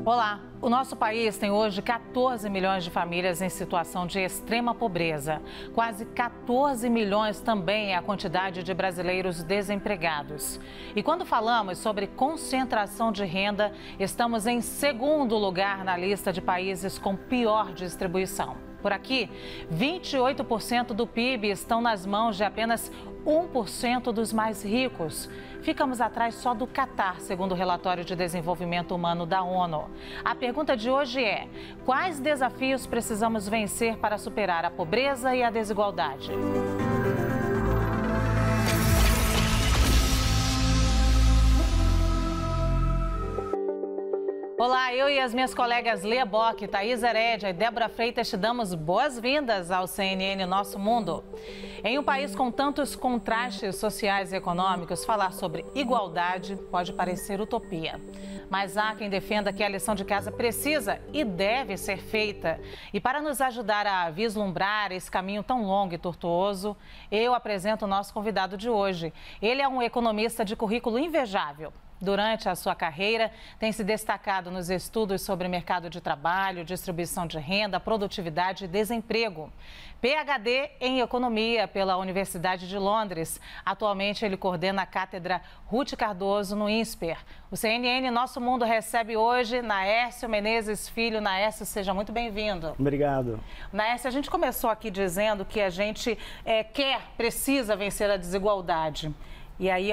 Olá, o nosso país tem hoje 14 milhões de famílias em situação de extrema pobreza. Quase 14 milhões também é a quantidade de brasileiros desempregados. E quando falamos sobre concentração de renda, estamos em segundo lugar na lista de países com pior distribuição. Por aqui, 28% do PIB estão nas mãos de apenas 1% dos mais ricos. Ficamos atrás só do Catar, segundo o relatório de desenvolvimento humano da ONU. A pergunta de hoje é: quais desafios precisamos vencer para superar a pobreza e a desigualdade? Olá, eu e as minhas colegas Lia Bock, Thaís Herédia e Débora Freitas te damos boas-vindas ao CNN Nosso Mundo. Em um país com tantos contrastes sociais e econômicos, falar sobre igualdade pode parecer utopia. Mas há quem defenda que a lição de casa precisa e deve ser feita. E para nos ajudar a vislumbrar esse caminho tão longo e tortuoso, eu apresento o nosso convidado de hoje. Ele é um economista de currículo invejável. Durante a sua carreira, tem se destacado nos estudos sobre mercado de trabalho, distribuição de renda, produtividade e desemprego. PhD em Economia pela Universidade de Londres. Atualmente, ele coordena a cátedra Ruth Cardoso no INSPER. O CNN Nosso Mundo recebe hoje Naércio Menezes Filho. Naércio, seja muito bem-vindo. Obrigado. Naércio, a gente começou aqui dizendo que a gente precisa vencer a desigualdade. E aí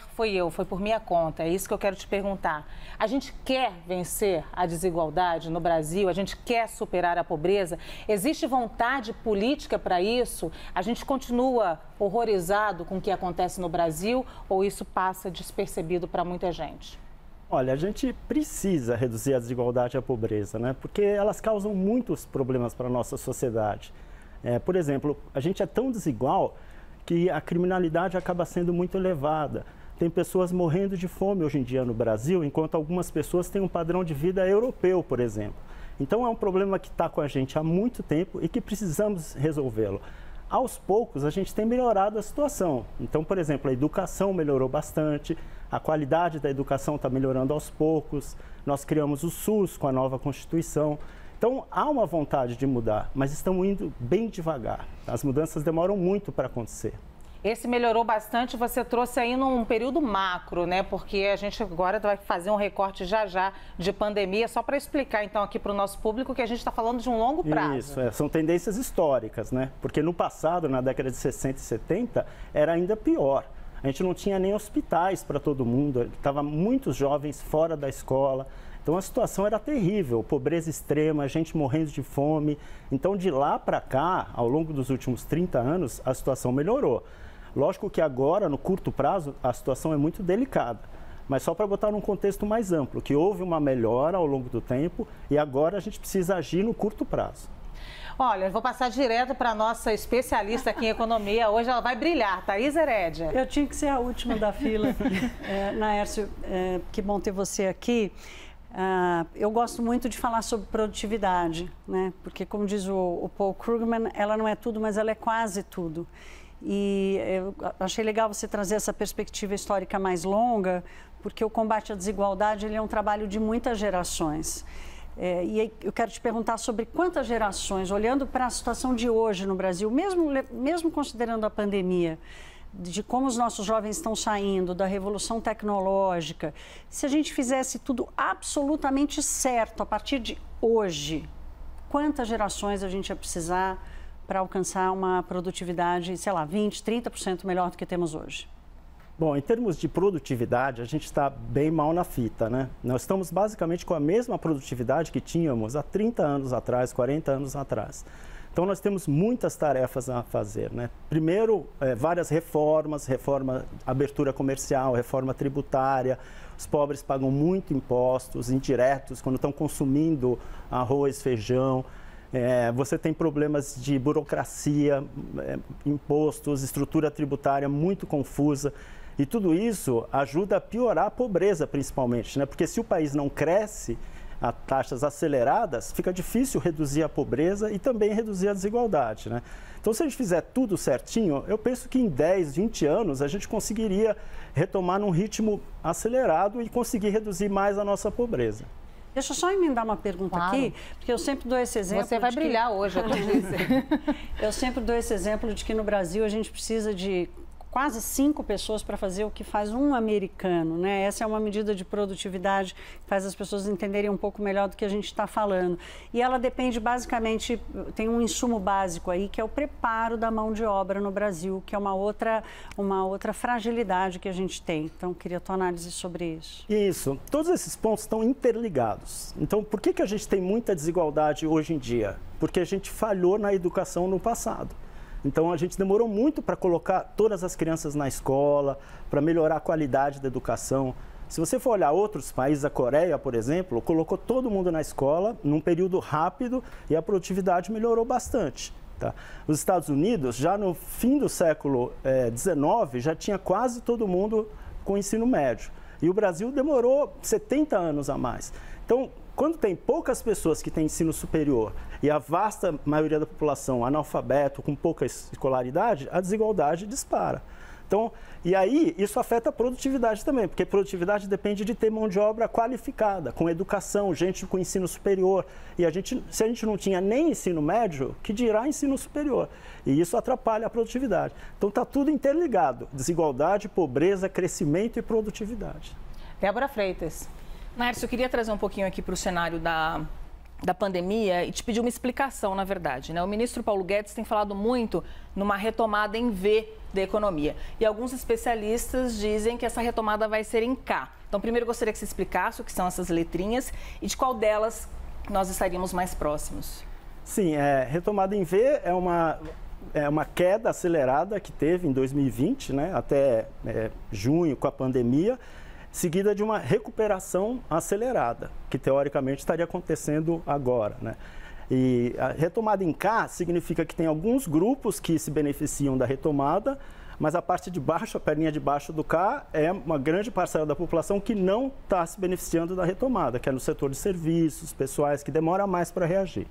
foi por minha conta, é isso que eu quero te perguntar. A gente quer vencer a desigualdade no Brasil? A gente quer superar a pobreza? Existe vontade política para isso? A gente continua horrorizado com o que acontece no Brasil ou isso passa despercebido para muita gente? Olha, a gente precisa reduzir a desigualdade e a pobreza, né? Porque elas causam muitos problemas para a nossa sociedade. Por exemplo, a gente é tão desigual que a criminalidade acaba sendo muito elevada. Tem pessoas morrendo de fome hoje em dia no Brasil, enquanto algumas pessoas têm um padrão de vida europeu, por exemplo. Então é um problema que está com a gente há muito tempo e que precisamos resolvê-lo. Aos poucos a gente tem melhorado a situação. Então, por exemplo, a educação melhorou bastante, a qualidade da educação está melhorando aos poucos, nós criamos o SUS com a nova Constituição. Então, há uma vontade de mudar, mas estamos indo bem devagar. As mudanças demoram muito para acontecer. Esse melhorou bastante, você trouxe aí num período macro, né? Porque a gente agora vai fazer um recorte já de pandemia, só para explicar então aqui para o nosso público que a gente está falando de um longo prazo. Isso, são tendências históricas, né? Porque no passado, na década de 60 e 70, era ainda pior. A gente não tinha nem hospitais para todo mundo, estavam muitos jovens fora da escola. Então a situação era terrível, pobreza extrema, gente morrendo de fome. Então de lá para cá, ao longo dos últimos 30 anos, a situação melhorou. Lógico que agora, no curto prazo, a situação é muito delicada. Mas só para botar num contexto mais amplo, que houve uma melhora ao longo do tempo e agora a gente precisa agir no curto prazo. Olha, eu vou passar direto para a nossa especialista aqui em economia. Hoje ela vai brilhar, Thaís Herédia. Eu tinha que ser a última da fila. Naércio, que bom ter você aqui. Eu gosto muito de falar sobre produtividade, né? Porque, como diz o Paul Krugman, ela não é tudo, mas ela é quase tudo. E eu achei legal você trazer essa perspectiva histórica mais longa, porque o combate à desigualdade ele é um trabalho de muitas gerações. E eu quero te perguntar sobre quantas gerações, olhando para a situação de hoje no Brasil, mesmo considerando a pandemia, de como os nossos jovens estão saindo, da revolução tecnológica, se a gente fizesse tudo absolutamente certo a partir de hoje, quantas gerações a gente ia precisar para alcançar uma produtividade, sei lá, 20%, 30% melhor do que temos hoje? Bom, em termos de produtividade, a gente está bem mal na fita, né? Nós estamos basicamente com a mesma produtividade que tínhamos há 30 anos atrás, 40 anos atrás. Então, nós temos muitas tarefas a fazer, né? Primeiro, várias reforma, abertura comercial, reforma tributária. Os pobres pagam muito impostos indiretos quando estão consumindo arroz, feijão. Você tem problemas de burocracia, impostos, estrutura tributária muito confusa. E tudo isso ajuda a piorar a pobreza, principalmente, né? Porque se o país não cresce a taxas aceleradas, fica difícil reduzir a pobreza e também reduzir a desigualdade, né? Então, se a gente fizer tudo certinho, eu penso que em 10, 20 anos a gente conseguiria retomar num ritmo acelerado e conseguir reduzir mais a nossa pobreza. Deixa eu só emendar uma pergunta aqui, porque eu sempre dou esse exemplo. Você vai brilhar hoje, eu disse. Eu sempre dou esse exemplo de que no Brasil a gente precisa de quase 5 pessoas para fazer o que faz um americano, né? Essa é uma medida de produtividade que faz as pessoas entenderem um pouco melhor do que a gente está falando. E ela depende basicamente, tem um insumo básico aí, que é o preparo da mão de obra no Brasil, que é uma outra fragilidade que a gente tem. Então, queria a tua análise sobre isso. Isso. Todos esses pontos estão interligados. Então, por que a gente tem muita desigualdade hoje em dia? Porque a gente falhou na educação no passado. Então, a gente demorou muito para colocar todas as crianças na escola, para melhorar a qualidade da educação. Se você for olhar outros países, a Coreia, por exemplo, colocou todo mundo na escola num período rápido e a produtividade melhorou bastante. Tá? Os Estados Unidos, já no fim do século XIX, já tinha quase todo mundo com ensino médio. E o Brasil demorou 70 anos a mais. Então, quando tem poucas pessoas que têm ensino superior e a vasta maioria da população analfabeto, com pouca escolaridade, a desigualdade dispara. Então, e aí isso afeta a produtividade também, porque produtividade depende de ter mão de obra qualificada, com educação, gente com ensino superior. E se a gente não tinha nem ensino médio, que dirá ensino superior? E isso atrapalha a produtividade. Então está tudo interligado, desigualdade, pobreza, crescimento e produtividade. Débora Freitas. Naércio, eu queria trazer um pouquinho aqui para o cenário da pandemia e te pedir uma explicação, na verdade, né? O ministro Paulo Guedes tem falado muito numa retomada em V da economia. E alguns especialistas dizem que essa retomada vai ser em K. Então, primeiro, eu gostaria que você explicasse o que são essas letrinhas e de qual delas nós estaríamos mais próximos. Sim, retomada em V é uma queda acelerada que teve em 2020, né, até junho, com a pandemia, seguida de uma recuperação acelerada, que teoricamente estaria acontecendo agora, né? E a retomada em K significa que tem alguns grupos que se beneficiam da retomada, mas a parte de baixo, a perninha de baixo do K, é uma grande parcela da população que não está se beneficiando da retomada, que é no setor de serviços, pessoais, que demora mais para reagir.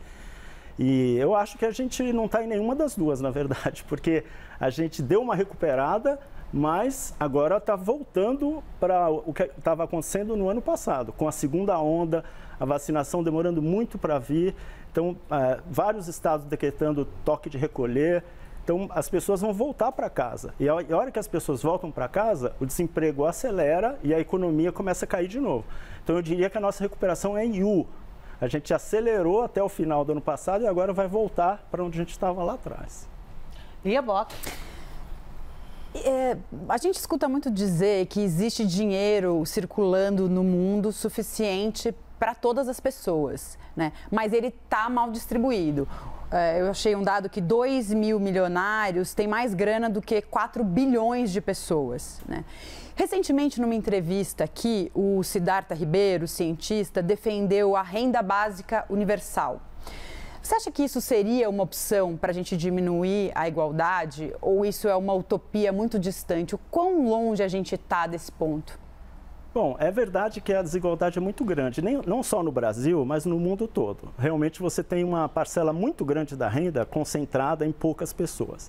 E eu acho que a gente não está em nenhuma das duas, na verdade, porque a gente deu uma recuperada, mas agora está voltando para o que estava acontecendo no ano passado, com a segunda onda, a vacinação demorando muito para vir. Então, vários estados decretando toque de recolher. Então, as pessoas vão voltar para casa. E a hora que as pessoas voltam para casa, o desemprego acelera e a economia começa a cair de novo. Então, eu diria que a nossa recuperação é em U. A gente acelerou até o final do ano passado e agora vai voltar para onde a gente estava lá atrás. Lia Bock. A gente escuta muito dizer que existe dinheiro circulando no mundo suficiente para todas as pessoas, né? Mas ele está mal distribuído. Eu achei um dado que 2 mil milionários têm mais grana do que 4 bilhões de pessoas, né? Recentemente, numa entrevista aqui, o Siddhartha Ribeiro, cientista, defendeu a renda básica universal. Você acha que isso seria uma opção para a gente diminuir a igualdade ou isso é uma utopia muito distante? O quão longe a gente está desse ponto? Bom, é verdade que a desigualdade é muito grande, não só no Brasil, mas no mundo todo. Realmente você tem uma parcela muito grande da renda concentrada em poucas pessoas.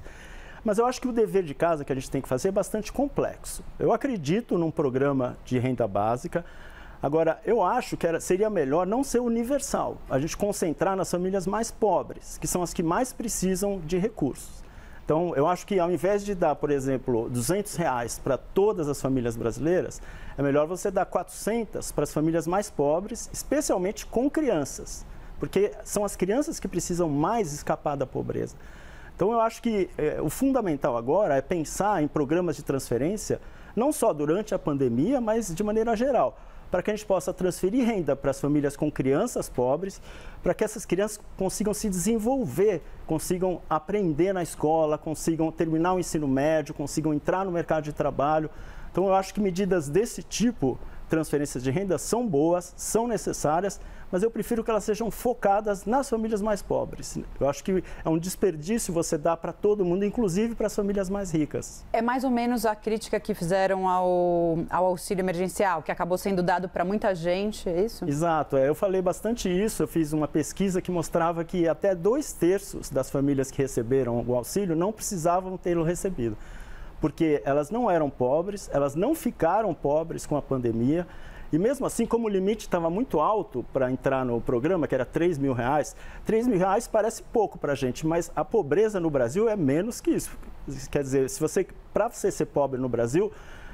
Mas eu acho que o dever de casa que a gente tem que fazer é bastante complexo. Eu acredito num programa de renda básica. Agora, eu acho que seria melhor não ser universal, a gente concentrar nas famílias mais pobres, que são as que mais precisam de recursos. Então, eu acho que ao invés de dar, por exemplo, R$200 para todas as famílias brasileiras, é melhor você dar 400 para as famílias mais pobres, especialmente com crianças, porque são as crianças que precisam mais escapar da pobreza. Então, eu acho que o fundamental agora é pensar em programas de transferência, não só durante a pandemia, mas de maneira geral, para que a gente possa transferir renda para as famílias com crianças pobres, para que essas crianças consigam se desenvolver, consigam aprender na escola, consigam terminar o ensino médio, consigam entrar no mercado de trabalho. Então, eu acho que medidas desse tipo, transferências de renda, são boas, são necessárias, mas eu prefiro que elas sejam focadas nas famílias mais pobres. Eu acho que é um desperdício você dar para todo mundo, inclusive para as famílias mais ricas. É mais ou menos a crítica que fizeram ao auxílio emergencial, que acabou sendo dado para muita gente, é isso? Exato, eu falei bastante isso, eu fiz uma pesquisa que mostrava que até 2/3 das famílias que receberam o auxílio não precisavam tê-lo recebido, porque elas não eram pobres, elas não ficaram pobres com a pandemia, E mesmo assim, como o limite estava muito alto para entrar no programa, que era R$3.000, R$3.000 parece pouco para a gente, mas a pobreza no Brasil é menos que isso. Quer dizer, para você ser pobre no Brasil,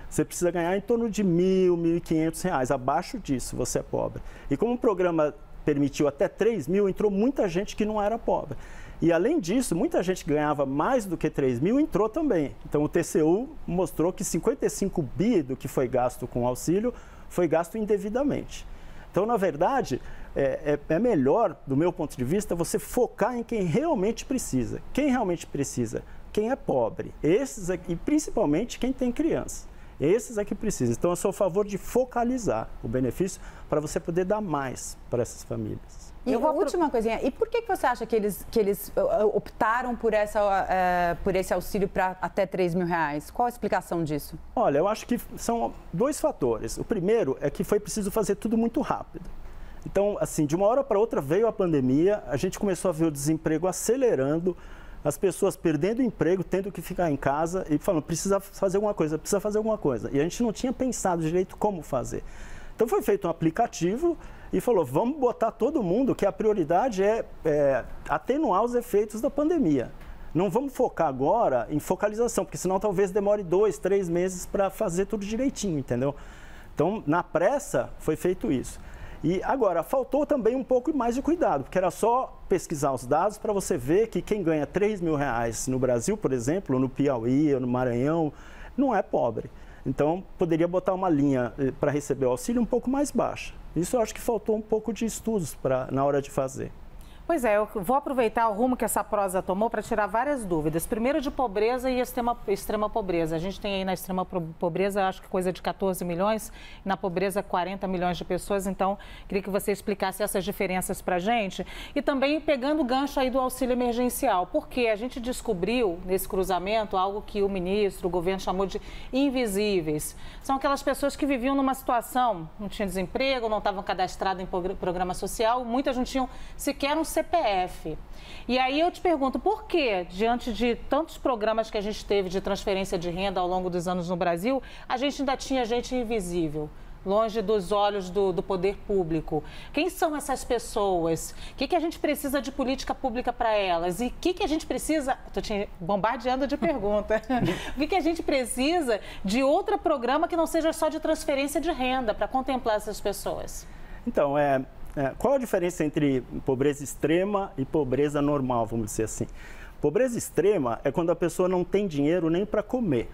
você precisa ganhar em torno de R$1.000, R$1.500. Abaixo disso, você é pobre. E como o programa permitiu até 3.000, entrou muita gente que não era pobre. E, além disso, muita gente que ganhava mais do que 3.000 entrou também. Então, o TCU mostrou que 55 bi do que foi gasto com o auxílio foi gasto indevidamente. Então, na verdade, é melhor, do meu ponto de vista, você focar em quem realmente precisa. Quem realmente precisa? Quem é pobre. Esses aqui, e principalmente quem tem criança. Esses é que precisam. Então, eu sou a favor de focalizar o benefício para você poder dar mais para essas famílias. E uma última coisinha, e por que você acha que eles optaram por esse auxílio para até R$3.000? Qual a explicação disso? Olha, eu acho que são dois fatores. O primeiro é que foi preciso fazer tudo muito rápido. Então, assim, de uma hora para outra veio a pandemia, a gente começou a ver o desemprego acelerando, as pessoas perdendo o emprego, tendo que ficar em casa e falando, precisa fazer alguma coisa, precisa fazer alguma coisa. E a gente não tinha pensado direito como fazer. Então, foi feito um aplicativo e falou, vamos botar todo mundo, que a prioridade é atenuar os efeitos da pandemia. Não vamos focar agora em focalização, porque senão talvez demore 2, 3 meses para fazer tudo direitinho, entendeu? Então, na pressa, foi feito isso. E agora, faltou também um pouco mais de cuidado, porque era só pesquisar os dados para você ver que quem ganha R$3.000 no Brasil, por exemplo, ou no Piauí, ou no Maranhão, não é pobre. Então, poderia botar uma linha para receber o auxílio um pouco mais baixa. Isso eu acho que faltou um pouco de estudos na hora de fazer. Pois é, eu vou aproveitar o rumo que essa prosa tomou para tirar várias dúvidas. Primeiro de pobreza e extrema pobreza. A gente tem aí na extrema pobreza, acho que coisa de 14 milhões, na pobreza 40 milhões de pessoas. Então, queria que você explicasse essas diferenças para a gente. E também pegando o gancho aí do auxílio emergencial, porque a gente descobriu nesse cruzamento algo que o ministro, o governo chamou de invisíveis. São aquelas pessoas que viviam numa situação, não tinham desemprego, não estavam cadastradas em programa social, muitas não tinham sequer um CPF. E aí eu te pergunto, por que, diante de tantos programas que a gente teve de transferência de renda ao longo dos anos no Brasil, a gente ainda tinha gente invisível, longe dos olhos do poder público? Quem são essas pessoas? O que a gente precisa de política pública para elas? E o que a gente precisa... Estou te bombardeando de pergunta. O que a gente precisa de outro programa que não seja só de transferência de renda para contemplar essas pessoas? Então, qual a diferença entre pobreza extrema e pobreza normal, vamos dizer assim? Pobreza extrema é quando a pessoa não tem dinheiro nem para comer.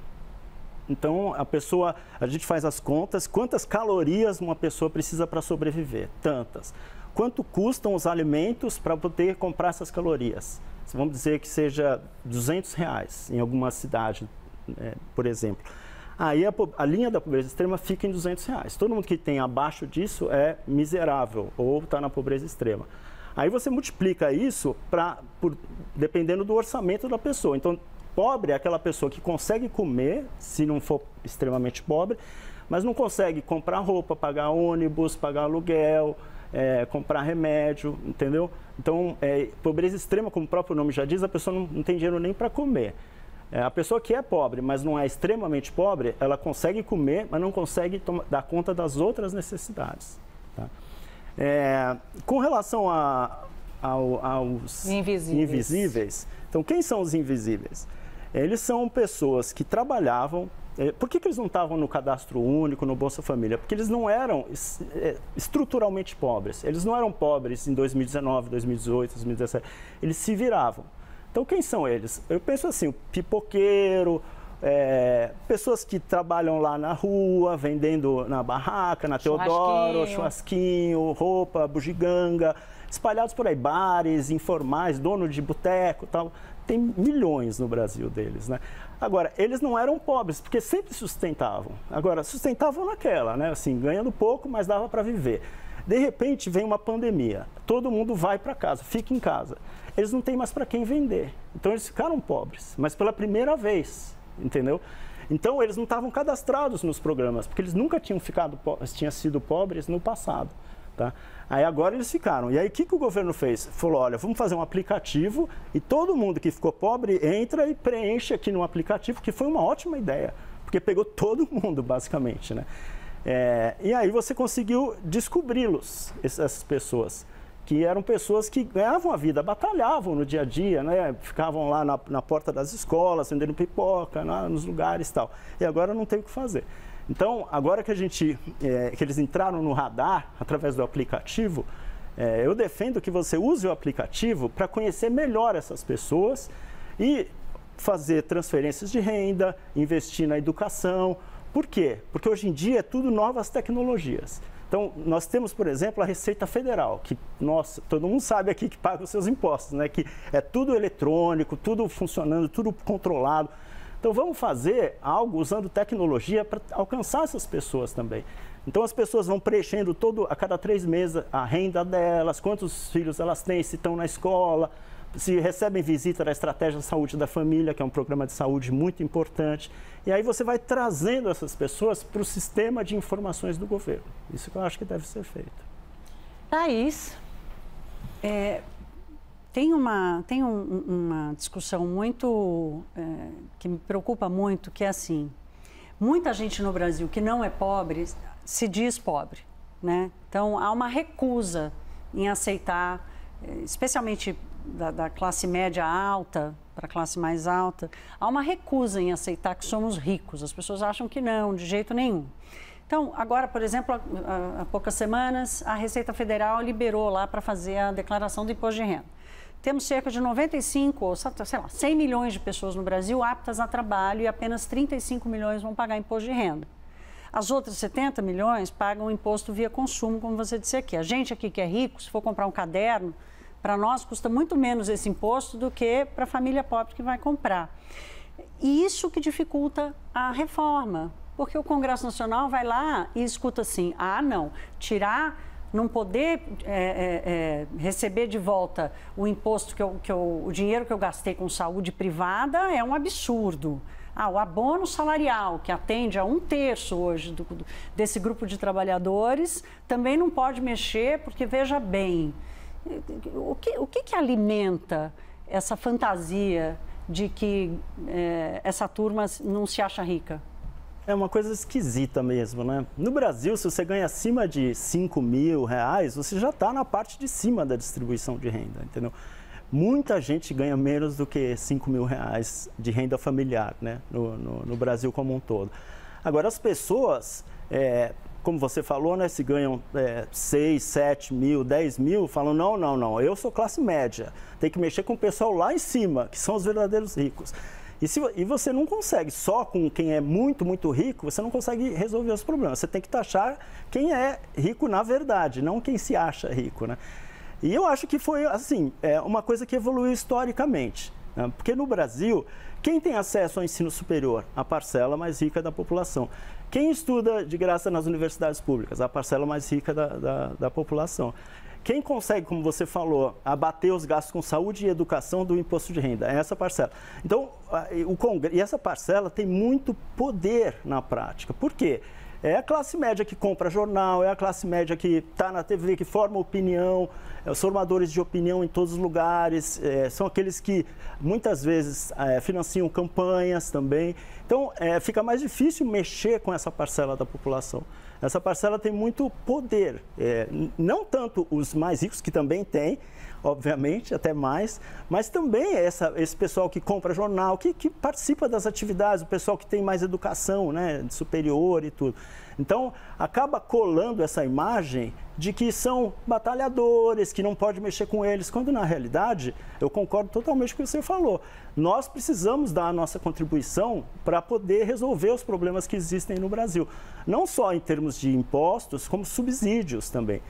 Então, a gente faz as contas, quantas calorias uma pessoa precisa para sobreviver? Tantas. Quanto custam os alimentos para poder comprar essas calorias? Vamos dizer que seja R$200 em alguma cidade, por exemplo. Aí a linha da pobreza extrema fica em R$200. Todo mundo que tem abaixo disso é miserável ou está na pobreza extrema. Aí você multiplica isso dependendo do orçamento da pessoa. Então, pobre é aquela pessoa que consegue comer, se não for extremamente pobre, mas não consegue comprar roupa, pagar ônibus, pagar aluguel, comprar remédio, entendeu? Então, pobreza extrema, como o próprio nome já diz, a pessoa não tem dinheiro nem para comer. A pessoa que é pobre, mas não é extremamente pobre, ela consegue comer, mas não consegue dar conta das outras necessidades. Tá? Com relação aos invisíveis, então quem são os invisíveis? Eles são pessoas que trabalhavam. Por que eles não estavam no cadastro único, no Bolsa Família? Porque eles não eram estruturalmente pobres. Eles não eram pobres em 2019, 2018, 2017. Eles se viravam. Então, quem são eles? Eu penso assim, o pipoqueiro, pessoas que trabalham lá na rua, vendendo na barraca, na Teodoro, churrasquinho, roupa, bugiganga, espalhados por aí, bares, informais, dono de boteco e tal. Tem milhões no Brasil deles, né? Agora, eles não eram pobres, porque sempre sustentavam. Agora, sustentavam naquela, né? Assim, ganhando pouco, mas dava para viver. De repente, vem uma pandemia, todo mundo vai para casa, fica em casa. Eles não têm mais para quem vender. Então, eles ficaram pobres, mas pela primeira vez, entendeu? Então, eles não estavam cadastrados nos programas, porque eles nunca tinham sido pobres no passado. Tá? Aí agora eles ficaram. E aí o que o governo fez? Falou, olha, vamos fazer um aplicativo e todo mundo que ficou pobre entra e preenche aqui no aplicativo, que foi uma ótima ideia, porque pegou todo mundo, basicamente, né? E aí você conseguiu descobri-los, essas pessoas, que eram pessoas que ganhavam a vida, batalhavam no dia a dia, né? Ficavam lá na porta das escolas, vendendo pipoca, nos lugares e tal. E agora não tem o que fazer. Então, agora que que eles entraram no radar, através do aplicativo, eu defendo que você use o aplicativo para conhecer melhor essas pessoas e fazer transferências de renda, investir na educação. Por quê? Porque hoje em dia é tudo novas tecnologias. Então, nós temos, por exemplo, a Receita Federal, que, nossa, todo mundo sabe aqui que paga os seus impostos, né? Que é tudo eletrônico, tudo funcionando, tudo controlado. Então, vamos fazer algo usando tecnologia para alcançar essas pessoas também. Então, as pessoas vão preenchendo a cada 3 meses a renda delas, quantos filhos elas têm, se estão na escola, se recebem visita da Estratégia de Saúde da Família, que é um programa de saúde muito importante. E aí você vai trazendo essas pessoas para o sistema de informações do governo. Isso que eu acho que deve ser feito. Thaís? Tem uma discussão muito que me preocupa muito, que é assim, muita gente no Brasil que não é pobre se diz pobre, né? Então, há uma recusa em aceitar, especialmente da classe média alta para a classe mais alta, há uma recusa em aceitar que somos ricos. As pessoas acham que não, de jeito nenhum. Então, agora, por exemplo, há poucas semanas, a Receita Federal liberou lá para fazer a declaração do imposto de renda. Temos cerca de 95, ou sei lá, 100 milhões de pessoas no Brasil aptas a trabalho e apenas 35 milhões vão pagar imposto de renda. As outras 70 milhões pagam imposto via consumo, como você disse aqui. A gente aqui que é rico, se for comprar um caderno, para nós custa muito menos esse imposto do que para a família pobre que vai comprar. E isso que dificulta a reforma, porque o Congresso Nacional vai lá e escuta assim, não, não poder receber de volta o imposto, o dinheiro que eu gastei com saúde privada é um absurdo. O abono salarial, que atende a 1/3 hoje desse grupo de trabalhadores, também não pode mexer, porque, veja bem, o que alimenta essa fantasia de que essa turma não se acha rica? É uma coisa esquisita mesmo, né? No Brasil, se você ganha acima de R$5.000, você já está na parte de cima da distribuição de renda, entendeu? Muita gente ganha menos do que R$5.000 de renda familiar, né? No Brasil como um todo. Agora, as pessoas, como você falou, né? Se ganham 6, 7 mil, 10 mil, falam, não, eu sou classe média. Tem que mexer com o pessoal lá em cima, que são os verdadeiros ricos. E você não consegue, só com quem é muito, muito rico, você não consegue resolver os problemas. Você tem que taxar quem é rico na verdade, não quem se acha rico, né? E eu acho que foi, assim, uma coisa que evoluiu historicamente, né? Porque no Brasil, quem tem acesso ao ensino superior? A parcela mais rica da população. Quem estuda de graça nas universidades públicas? A parcela mais rica da população. Quem consegue, como você falou, abater os gastos com saúde e educação do imposto de renda? É essa parcela. Então, e essa parcela tem muito poder na prática. Por quê? É a classe média que compra jornal, é a classe média que está na TV, que forma opinião, os formadores de opinião em todos os lugares, são aqueles que muitas vezes financiam campanhas também. Então, fica mais difícil mexer com essa parcela da população. Essa parcela tem muito poder, não tanto os mais ricos, que também têm, obviamente, até mais, mas também esse pessoal que compra jornal, que participa das atividades, o pessoal que tem mais educação, né, superior e tudo. Então, acaba colando essa imagem de que são batalhadores, que não pode mexer com eles, quando na realidade, eu concordo totalmente com o que você falou. Nós precisamos dar a nossa contribuição para poder resolver os problemas que existem no Brasil. Não só em termos de impostos, como subsídios também.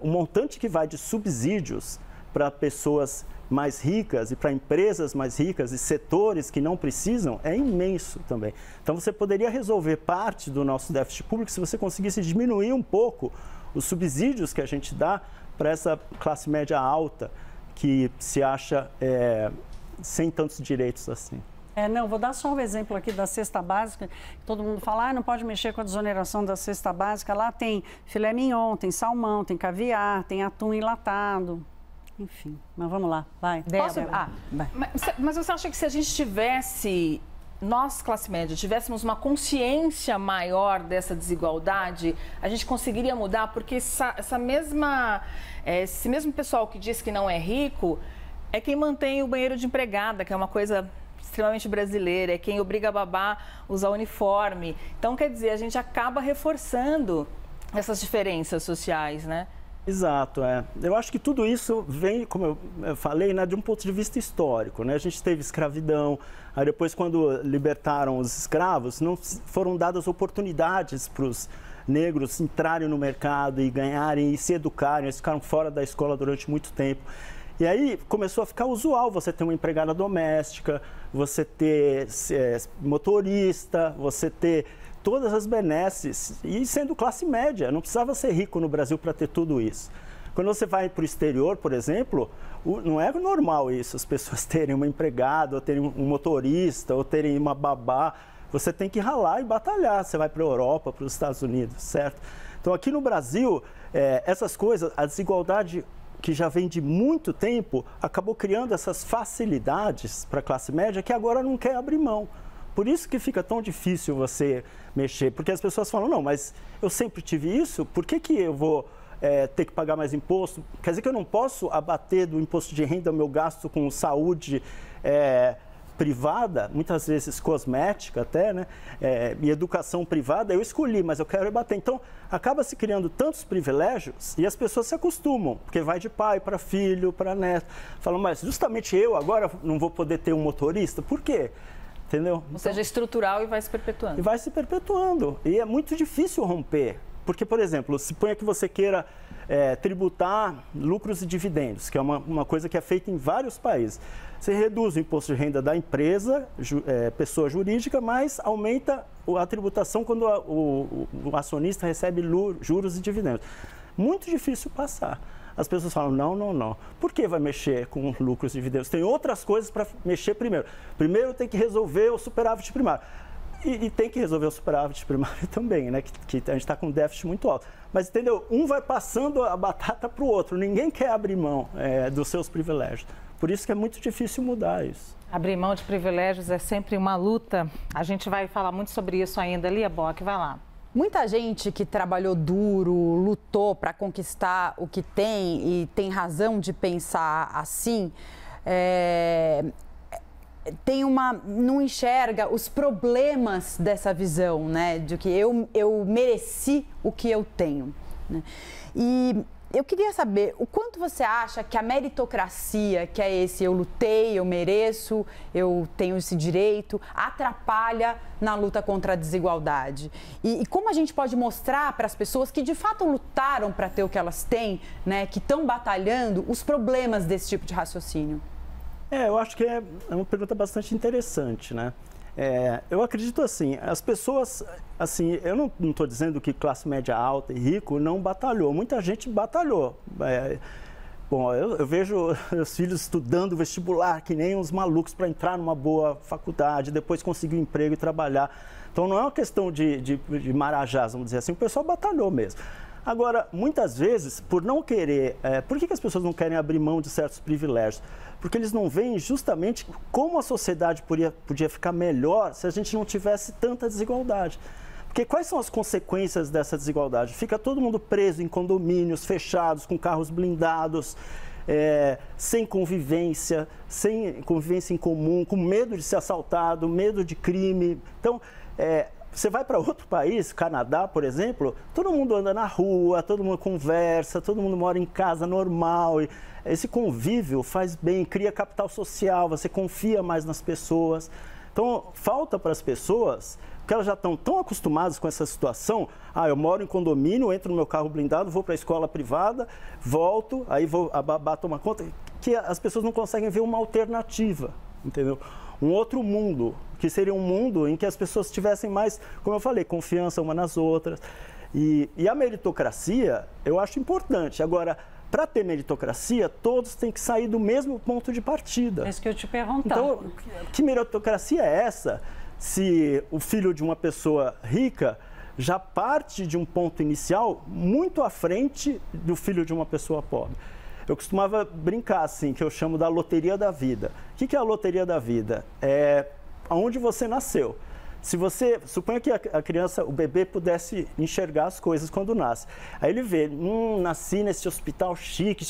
O montante que vai de subsídios para pessoas mais ricas e para empresas mais ricas e setores que não precisam é imenso também. Então, você poderia resolver parte do nosso déficit público se você conseguisse diminuir um pouco os subsídios que a gente dá para essa classe média alta que se acha sem tantos direitos assim. Vou dar só um exemplo aqui da cesta básica. Todo mundo fala, não pode mexer com a desoneração da cesta básica. Lá tem filé mignon, tem salmão, tem caviar, tem atum enlatado. Enfim, mas vamos lá, vai. Mas você acha que se a gente tivesse nós, classe média, tivéssemos uma consciência maior dessa desigualdade, a gente conseguiria mudar? Porque esse mesmo pessoal que diz que não é rico é quem mantém o banheiro de empregada, que é uma coisa extremamente brasileira, é quem obriga a babá a usar uniforme. Então, quer dizer, a gente acaba reforçando essas diferenças sociais, né? Exato, Eu acho que tudo isso vem, como eu falei, né, de um ponto de vista histórico, né? A gente teve escravidão, aí depois quando libertaram os escravos, não foram dadas oportunidades para os negros entrarem no mercado e ganharem e se educarem, eles ficaram fora da escola durante muito tempo. E aí começou a ficar usual você ter uma empregada doméstica, você ter motorista, você ter todas as benesses, e sendo classe média, não precisava ser rico no Brasil para ter tudo isso. Quando você vai para o exterior, por exemplo, não é normal isso, as pessoas terem uma empregada, ou terem um motorista, ou terem uma babá. Você tem que ralar e batalhar, você vai para a Europa, para os Estados Unidos, certo? Então aqui no Brasil, essas coisas, a desigualdade que já vem de muito tempo, acabou criando essas facilidades para a classe média que agora não quer abrir mão. Por isso que fica tão difícil você mexer, porque as pessoas falam, não, mas eu sempre tive isso, por que eu vou ter que pagar mais imposto? Quer dizer que eu não posso abater do imposto de renda o meu gasto com saúde privada, muitas vezes cosmética até, né? E educação privada, eu escolhi, mas eu quero abater. Então, acaba se criando tantos privilégios e as pessoas se acostumam, porque vai de pai para filho, para neto. Falam, mas justamente eu agora não vou poder ter um motorista? Por quê? Entendeu? Ou seja, estrutural e vai se perpetuando. E vai se perpetuando. E é muito difícil romper. Porque, por exemplo, suponha que você queira tributar lucros e dividendos, que é uma coisa que é feita em vários países. Você reduz o imposto de renda da empresa, pessoa jurídica, mas aumenta a tributação quando o acionista recebe juros e dividendos. Muito difícil passar. As pessoas falam, não. Por que vai mexer com lucros e dividendos? Tem outras coisas para mexer primeiro. Primeiro tem que resolver o superávit primário. E tem que resolver o superávit primário também, né? Que a gente está com um déficit muito alto. Mas, entendeu? Um vai passando a batata para o outro. Ninguém quer abrir mão dos seus privilégios. Por isso que é muito difícil mudar isso. Abrir mão de privilégios é sempre uma luta. A gente vai falar muito sobre isso ainda. Lia Bock, vai lá. Muita gente que trabalhou duro, lutou para conquistar o que tem e tem razão de pensar assim, não enxerga os problemas dessa visão, né? De que eu mereci o que eu tenho, né? E eu queria saber o quanto você acha que a meritocracia, que é esse eu lutei, eu mereço, eu tenho esse direito, atrapalha na luta contra a desigualdade. E como a gente pode mostrar para as pessoas que de fato lutaram para ter o que elas têm, né, que estão batalhando, os problemas desse tipo de raciocínio? Eu acho que é uma pergunta bastante interessante, né? Eu acredito assim, as pessoas, assim, eu não estou dizendo que classe média alta e rico não batalhou, muita gente batalhou. Bom, eu vejo meus filhos estudando vestibular, que nem uns malucos para entrar numa boa faculdade, depois conseguir um emprego e trabalhar. Então não é uma questão de marajás, vamos dizer assim, o pessoal batalhou mesmo. Agora, muitas vezes, por não querer, por que as pessoas não querem abrir mão de certos privilégios? Porque eles não veem justamente como a sociedade podia ficar melhor se a gente não tivesse tanta desigualdade. Porque quais são as consequências dessa desigualdade? Fica todo mundo preso em condomínios fechados, com carros blindados, sem convivência em comum, com medo de ser assaltado, medo de crime. Então, você vai para outro país, Canadá, por exemplo, todo mundo anda na rua, todo mundo conversa, todo mundo mora em casa normal. E esse convívio faz bem, cria capital social, você confia mais nas pessoas. Então, falta para as pessoas, porque elas já estão tão acostumadas com essa situação, eu moro em condomínio, entro no meu carro blindado, vou para a escola privada, volto, aí a babá toma conta, que as pessoas não conseguem ver uma alternativa, entendeu? Um outro mundo, que seria um mundo em que as pessoas tivessem mais, como eu falei, confiança umas nas outras. E a meritocracia, eu acho importante. Agora, para ter meritocracia, todos têm que sair do mesmo ponto de partida. É isso que eu te perguntar. Então, que meritocracia é essa se o filho de uma pessoa rica já parte de um ponto inicial muito à frente do filho de uma pessoa pobre? Eu costumava brincar assim, que eu chamo da loteria da vida. O que é a loteria da vida? aonde você nasceu. Se você, suponha que a criança, o bebê pudesse enxergar as coisas quando nasce. Aí ele vê, nasci nesse hospital chique,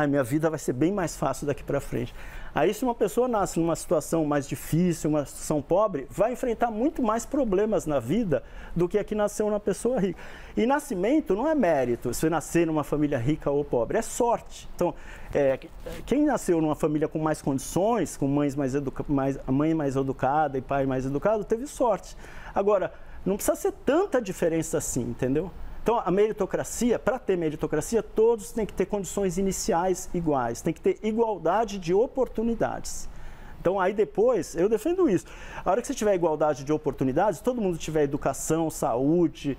minha vida vai ser bem mais fácil daqui para frente. Aí se uma pessoa nasce numa situação mais difícil, uma situação pobre, vai enfrentar muito mais problemas na vida do que a que nasceu numa pessoa rica. E nascimento não é mérito, você nascer numa família rica ou pobre, é sorte. Então, quem nasceu numa família com mais condições, com mãe mais educada e pai mais educado, teve sorte. Agora, não precisa ser tanta diferença assim, entendeu? Então, a meritocracia, para ter meritocracia, todos têm que ter condições iniciais iguais, tem que ter igualdade de oportunidades. Então, aí depois, eu defendo isso. A hora que você tiver igualdade de oportunidades, todo mundo tiver educação, saúde,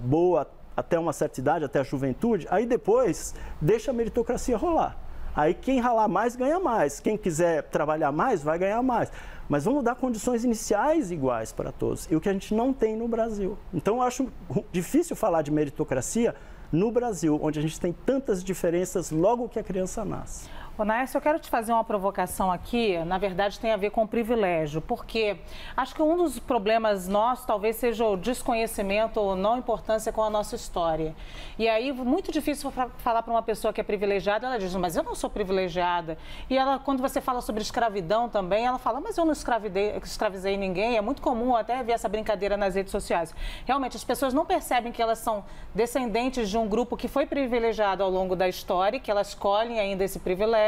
boa até uma certa idade, até a juventude, aí depois deixa a meritocracia rolar. Aí quem ralar mais, ganha mais. Quem quiser trabalhar mais, vai ganhar mais. Mas vamos dar condições iniciais iguais para todos. E o que a gente não tem no Brasil. Então, eu acho difícil falar de meritocracia no Brasil, onde a gente tem tantas diferenças logo que a criança nasce. Ô, Naércio, eu quero te fazer uma provocação aqui, na verdade tem a ver com privilégio, porque acho que um dos problemas nossos talvez seja o desconhecimento ou não importância com a nossa história. E aí, muito difícil falar para uma pessoa que é privilegiada, ela diz, mas eu não sou privilegiada. E ela, quando você fala sobre escravidão também, ela fala, mas eu não escravizei ninguém. É muito comum até ver essa brincadeira nas redes sociais. Realmente, as pessoas não percebem que elas são descendentes de um grupo que foi privilegiado ao longo da história, que elas colhem ainda esse privilégio,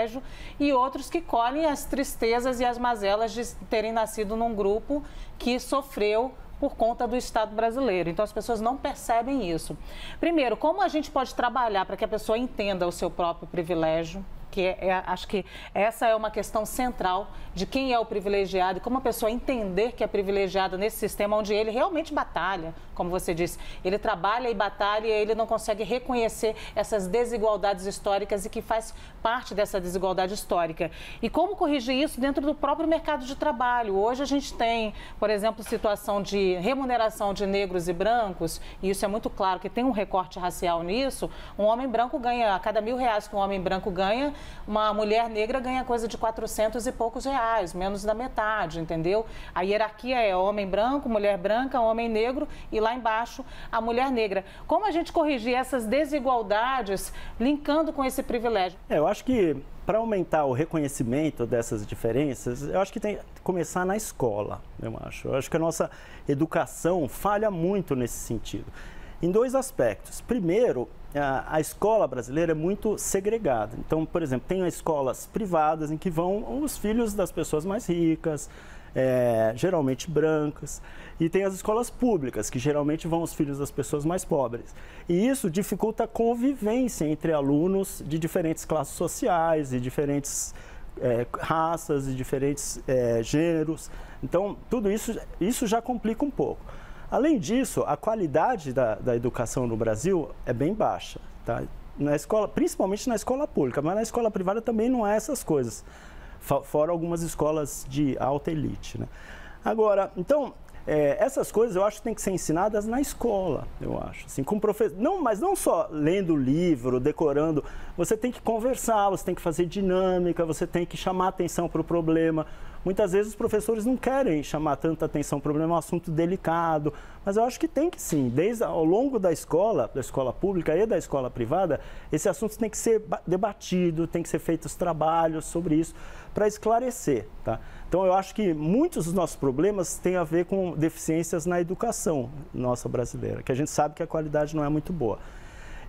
e outros que colhem as tristezas e as mazelas de terem nascido num grupo que sofreu por conta do Estado brasileiro. Então, as pessoas não percebem isso. Primeiro, como a gente pode trabalhar para que a pessoa entenda o seu próprio privilégio? Acho que essa é uma questão central de quem é o privilegiado e como a pessoa entender que é privilegiada nesse sistema onde ele realmente batalha, como você disse. Ele trabalha e batalha e ele não consegue reconhecer essas desigualdades históricas e que faz parte dessa desigualdade histórica. E como corrigir isso dentro do próprio mercado de trabalho? Hoje a gente tem, por exemplo, situação de remuneração de negros e brancos, e isso é muito claro que tem um recorte racial nisso. Um homem branco ganha, a cada R$1.000 que um homem branco ganha, uma mulher negra ganha coisa de 400 e poucos reais, menos da metade, entendeu? A hierarquia é homem branco, mulher branca, homem negro e lá embaixo a mulher negra. Como a gente corrigir essas desigualdades linkando com esse privilégio? Eu acho que para aumentar o reconhecimento dessas diferenças, eu acho que tem que começar na escola, eu acho. Eu acho que a nossa educação falha muito nesse sentido. Em dois aspectos. Primeiro, a escola brasileira é muito segregada. Então, por exemplo, tem escolas privadas em que vão os filhos das pessoas mais ricas, geralmente brancas, e tem as escolas públicas, que geralmente vão os filhos das pessoas mais pobres. E isso dificulta a convivência entre alunos de diferentes classes sociais, e diferentes raças, e diferentes gêneros. Então, tudo isso já complica um pouco. Além disso, a qualidade da educação no Brasil é bem baixa, tá? Na escola, principalmente na escola pública, mas na escola privada também não é essas coisas, fora algumas escolas de alta elite, né? Agora, então, essas coisas eu acho que tem que ser ensinadas na escola, eu acho. Assim, com professor, mas não só lendo livro, decorando, você tem que conversar, você tem que fazer dinâmica, você tem que chamar atenção para o problema. Muitas vezes os professores não querem chamar tanta atenção para o problema, é um assunto delicado, mas eu acho que tem que sim, ao longo da escola pública e da escola privada, esse assunto tem que ser debatido, tem que ser feitos trabalhos sobre isso para esclarecer, tá? Então eu acho que muitos dos nossos problemas têm a ver com deficiências na educação nossa brasileira, que a gente sabe que a qualidade não é muito boa.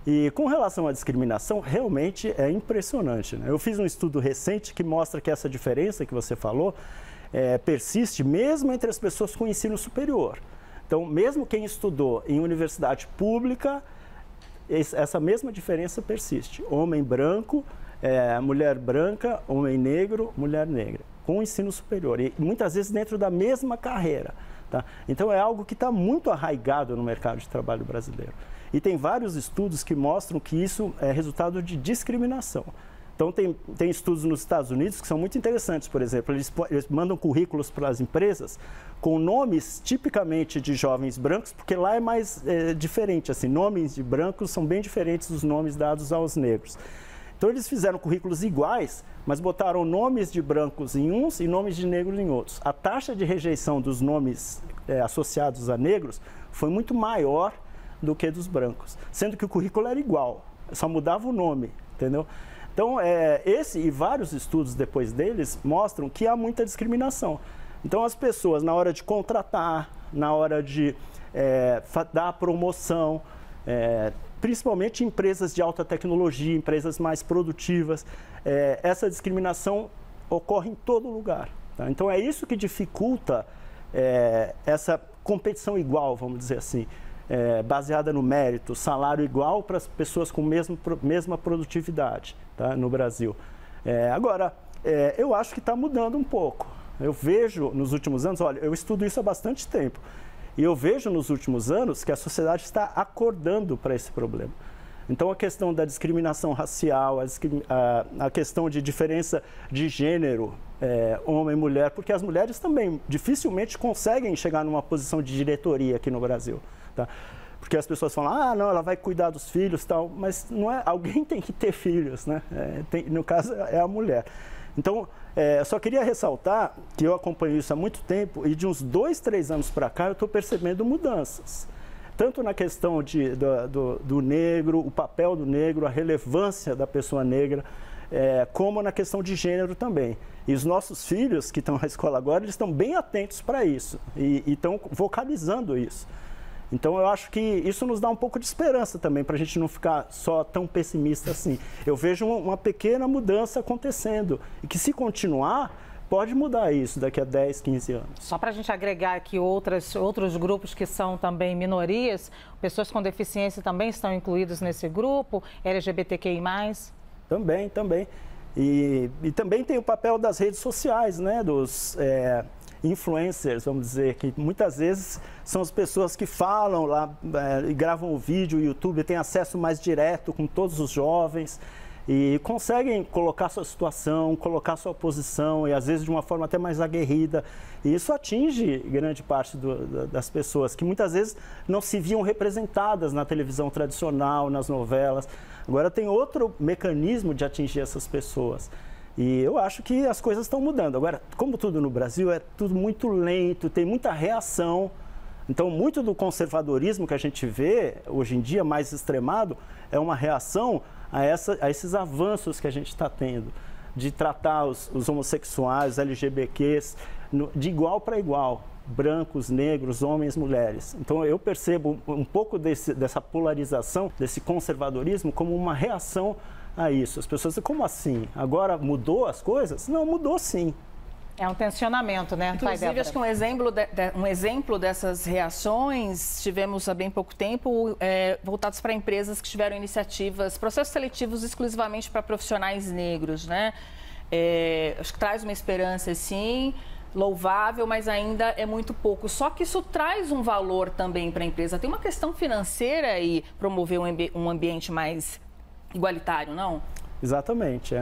E com relação à discriminação, realmente é impressionante, né? Eu fiz um estudo recente que mostra que essa diferença que você falou persiste mesmo entre as pessoas com ensino superior. Então, mesmo quem estudou em universidade pública, essa mesma diferença persiste. Homem branco, mulher branca, homem negro, mulher negra, com ensino superior. E muitas vezes dentro da mesma carreira, tá? Então, é algo que está muito arraigado no mercado de trabalho brasileiro. E tem vários estudos que mostram que isso é resultado de discriminação. Então, tem estudos nos Estados Unidos que são muito interessantes, por exemplo, eles mandam currículos para as empresas com nomes tipicamente de jovens brancos, porque lá é mais diferente, assim, nomes de brancos são bem diferentes dos nomes dados aos negros. Então, eles fizeram currículos iguais, mas botaram nomes de brancos em uns e nomes de negros em outros. A taxa de rejeição dos nomes associados a negros foi muito maior do que dos brancos, sendo que o currículo era igual, só mudava o nome, entendeu? Então, esse e vários estudos depois deles mostram que há muita discriminação. Então, as pessoas, na hora de contratar, na hora de dar promoção, principalmente empresas de alta tecnologia, empresas mais produtivas, essa discriminação ocorre em todo lugar. Tá? Então, é isso que dificulta essa competição igual, vamos dizer assim, baseada no mérito, salário igual para as pessoas com mesma produtividade, tá? No Brasil. Agora, eu acho que está mudando um pouco. Eu vejo nos últimos anos, olha, eu estudo isso há bastante tempo, e eu vejo nos últimos anos que a sociedade está acordando para esse problema. Então, a questão da discriminação racial, a questão de diferença de gênero, homem e mulher, porque as mulheres também dificilmente conseguem chegar numa posição de diretoria aqui no Brasil. Tá? Porque as pessoas falam, não, ela vai cuidar dos filhos e tal, mas não é, alguém tem que ter filhos, né? No caso, é a mulher. Então, eu só queria ressaltar que eu acompanho isso há muito tempo e de uns 2, 3 anos para cá eu estou percebendo mudanças. Tanto na questão do negro, o papel do negro, a relevância da pessoa negra, como na questão de gênero também. E os nossos filhos que estão na escola agora, eles estão bem atentos para isso e estão vocalizando isso. Então, eu acho que isso nos dá um pouco de esperança também, para a gente não ficar só tão pessimista assim. Eu vejo uma pequena mudança acontecendo e que, se continuar, pode mudar isso daqui a 10, 15 anos. Só para a gente agregar aqui outros grupos que são também minorias, pessoas com deficiência também estão incluídos nesse grupo, LGBTQI+. Também. E também tem o papel das redes sociais, né, dos influencers, vamos dizer, que muitas vezes são as pessoas que falam lá, gravam o vídeo, o YouTube tem acesso mais direto com todos os jovens e conseguem colocar sua situação, colocar sua posição e às vezes de uma forma até mais aguerrida. E isso atinge grande parte das pessoas que muitas vezes não se viam representadas na televisão tradicional, nas novelas. Agora tem outro mecanismo de atingir essas pessoas. E eu acho que as coisas estão mudando. Agora, como tudo no Brasil, é tudo muito lento, tem muita reação. Então, muito do conservadorismo que a gente vê hoje em dia, mais extremado, é uma reação a esses avanços que a gente está tendo, de tratar os homossexuais, LGBTs, de igual para igual, brancos, negros, homens, mulheres. Então, eu percebo um pouco dessa polarização, desse conservadorismo, como uma reação a isso. As pessoas dizem, como assim? Agora mudou as coisas? Não, mudou sim. É um tensionamento, né? Inclusive, acho que um exemplo dessas reações tivemos há bem pouco tempo voltados para empresas que tiveram iniciativas, processos seletivos exclusivamente para profissionais negros, né? Acho que traz uma esperança, sim, louvável, mas ainda é muito pouco. Só que isso traz um valor também para a empresa. Tem uma questão financeira e promover um ambiente mais igualitário, não? Exatamente.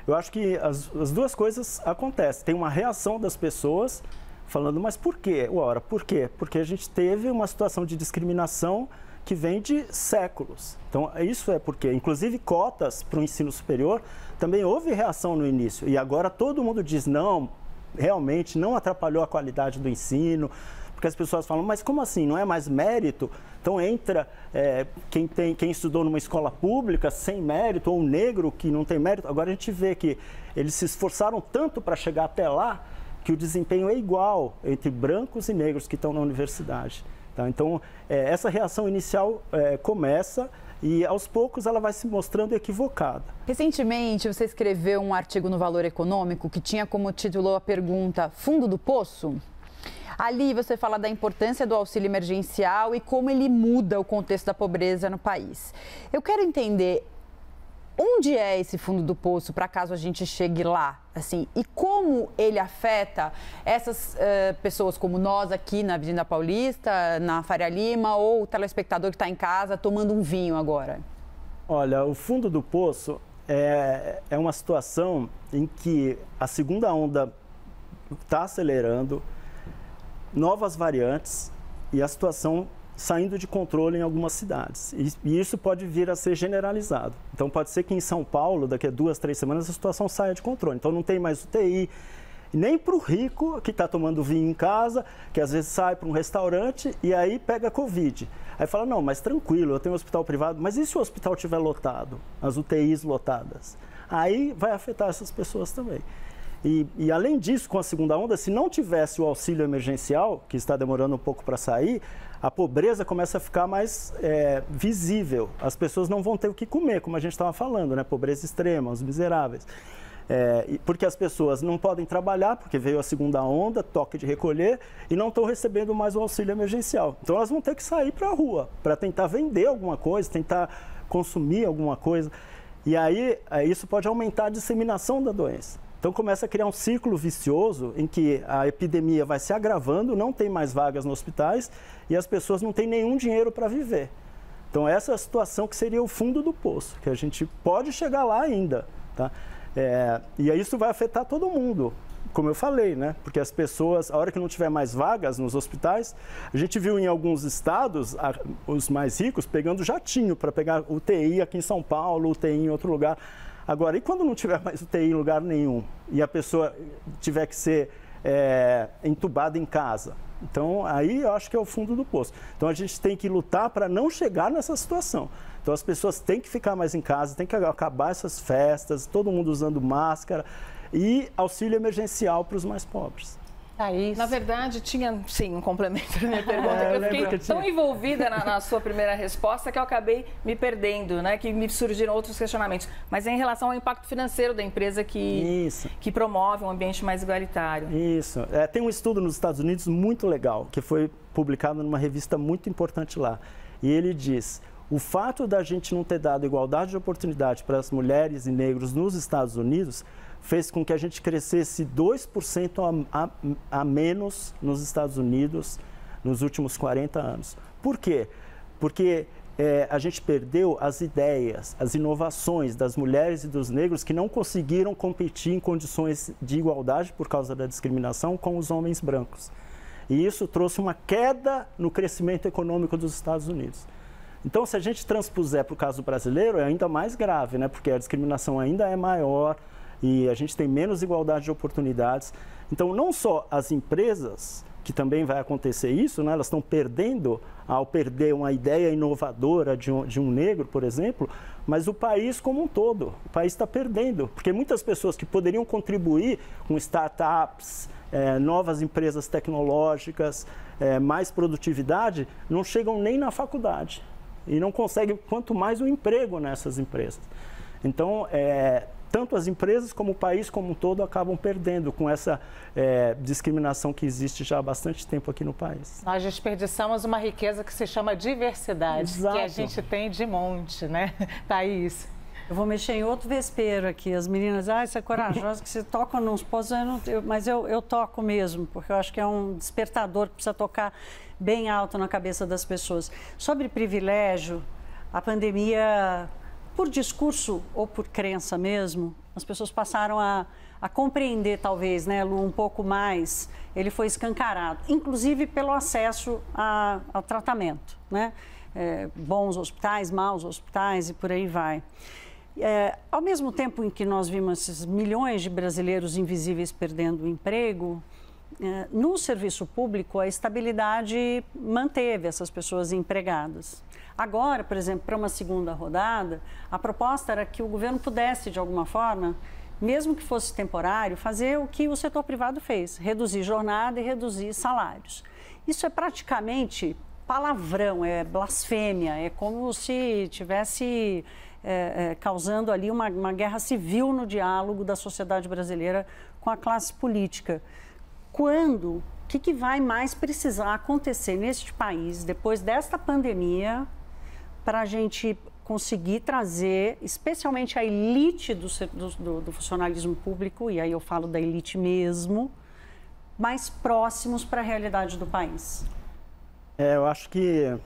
Eu acho que as duas coisas acontecem. Tem uma reação das pessoas falando, mas por quê? Ora, por quê? Porque a gente teve uma situação de discriminação que vem de séculos. Então, isso é porque, inclusive, cotas para o ensino superior, também houve reação no início. E agora todo mundo diz, não, realmente não atrapalhou a qualidade do ensino, porque as pessoas falam, mas como assim? Não é mais mérito? Então entra quem estudou numa escola pública sem mérito, ou um negro que não tem mérito. Agora a gente vê que eles se esforçaram tanto para chegar até lá, que o desempenho é igual entre brancos e negros que estão na universidade. Tá? Então, essa reação inicial começa e aos poucos ela vai se mostrando equivocada. Recentemente você escreveu um artigo no Valor Econômico que tinha como título a pergunta Fundo do Poço? Ali você fala da importância do auxílio emergencial e como ele muda o contexto da pobreza no país. Eu quero entender onde é esse fundo do poço para caso a gente chegue lá, assim, e como ele afeta essas pessoas como nós aqui na Avenida Paulista, na Faria Lima, ou o telespectador que está em casa tomando um vinho agora. Olha, o fundo do poço é uma situação em que a segunda onda está acelerando, novas variantes, e a situação saindo de controle em algumas cidades. E isso pode vir a ser generalizado. Então, pode ser que em São Paulo, daqui a 2, 3 semanas, a situação saia de controle. Então, não tem mais UTI, nem para o rico que está tomando vinho em casa, que às vezes sai para um restaurante e aí pega Covid. Aí fala, não, mas tranquilo, eu tenho um hospital privado. Mas e se o hospital estiver lotado, as UTIs lotadas? Aí vai afetar essas pessoas também. E além disso, com a segunda onda, se não tivesse o auxílio emergencial, que está demorando um pouco para sair, a pobreza começa a ficar mais visível. As pessoas não vão ter o que comer, como a gente estava falando, né? Pobreza extrema, os miseráveis. Porque as pessoas não podem trabalhar, porque veio a segunda onda, toque de recolher, e não estão recebendo mais o auxílio emergencial. Então elas vão ter que sair para a rua, para tentar vender alguma coisa, tentar consumir alguma coisa. E aí isso pode aumentar a disseminação da doença. Então começa a criar um círculo vicioso em que a epidemia vai se agravando, não tem mais vagas nos hospitais e as pessoas não têm nenhum dinheiro para viver. Então essa é a situação que seria o fundo do poço, que a gente pode chegar lá ainda, tá? E aí isso vai afetar todo mundo, como eu falei, né? Porque as pessoas, a hora que não tiver mais vagas nos hospitais, a gente viu em alguns estados, os mais ricos pegando jatinho para pegar UTI aqui em São Paulo, UTI em outro lugar. Agora, e quando não tiver mais UTI em lugar nenhum e a pessoa tiver que ser entubada em casa? Então, aí eu acho que é o fundo do poço. Então, a gente tem que lutar para não chegar nessa situação. Então, as pessoas têm que ficar mais em casa, tem que acabar essas festas, todo mundo usando máscara e auxílio emergencial para os mais pobres. Na verdade, tinha, sim, um complemento da minha pergunta, que eu fiquei tão envolvida na sua primeira resposta que eu acabei me perdendo, né? Que me surgiram outros questionamentos. Mas é em relação ao impacto financeiro da empresa que promove um ambiente mais igualitário. Isso. Tem um estudo nos Estados Unidos muito legal, que foi publicado numa revista muito importante lá. E ele diz, o fato da gente não ter dado igualdade de oportunidade para as mulheres e negros nos Estados Unidos fez com que a gente crescesse 2% a menos nos Estados Unidos nos últimos 40 anos. Por quê? Porque a gente perdeu as ideias, as inovações das mulheres e dos negros que não conseguiram competir em condições de igualdade por causa da discriminação com os homens brancos. E isso trouxe uma queda no crescimento econômico dos Estados Unidos. Então, se a gente transpuser para o caso brasileiro, é ainda mais grave, né? Porque a discriminação ainda é maior, e a gente tem menos igualdade de oportunidades. Então, não só as empresas, que também vai acontecer isso, né? Elas estão perdendo, ao perder uma ideia inovadora de um negro, por exemplo, mas o país como um todo. O país está perdendo, porque muitas pessoas que poderiam contribuir com startups, novas empresas tecnológicas, mais produtividade, não chegam nem na faculdade e não conseguem, quanto mais, um emprego nessas empresas. Então, tanto as empresas como o país como um todo acabam perdendo com essa discriminação que existe já há bastante tempo aqui no país. Nós desperdiçamos uma riqueza que se chama diversidade, Exato. que a gente tem de monte, né, Thaís? Eu vou mexer em outro vespeiro aqui. As meninas, você é corajosa, que você toca nos pontos, mas eu toco mesmo, porque eu acho que é um despertador que precisa tocar bem alto na cabeça das pessoas. Sobre privilégio, a pandemia, por discurso ou por crença mesmo, as pessoas passaram a compreender, talvez, né, Lu, um pouco mais. Ele foi escancarado, inclusive pelo acesso ao tratamento, né? Bons hospitais, maus hospitais e por aí vai. Ao mesmo tempo em que nós vimos esses milhões de brasileiros invisíveis perdendo o emprego, no serviço público a estabilidade manteve essas pessoas empregadas. Agora, por exemplo, para uma segunda rodada, a proposta era que o governo pudesse, de alguma forma, mesmo que fosse temporário, fazer o que o setor privado fez, reduzir jornada e reduzir salários. Isso é praticamente palavrão, é blasfêmia, é como se tivesse causando ali uma guerra civil no diálogo da sociedade brasileira com a classe política. O que vai mais precisar acontecer neste país, depois desta pandemia, para a gente conseguir trazer, especialmente a elite do funcionalismo público, e aí eu falo da elite mesmo, mais próximos para a realidade do país? Eu acho que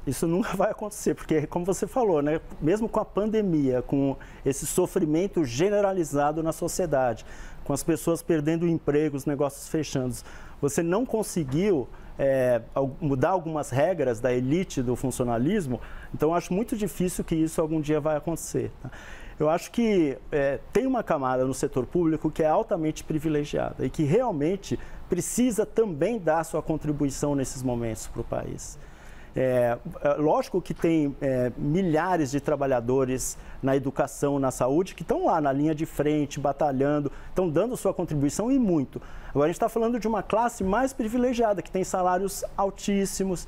isso nunca vai acontecer, porque, como você falou, né, mesmo com a pandemia, com esse sofrimento generalizado na sociedade, com as pessoas perdendo o emprego, os negócios fechando, você não conseguiu mudar algumas regras da elite do funcionalismo. Então, eu acho muito difícil que isso algum dia vai acontecer. Tá? Eu acho que tem uma camada no setor público que é altamente privilegiada e que realmente precisa também dar sua contribuição nesses momentos para o país. Lógico que tem milhares de trabalhadores na educação, na saúde, que estão lá na linha de frente, batalhando, estão dando sua contribuição e muito. Agora, a gente está falando de uma classe mais privilegiada, que tem salários altíssimos,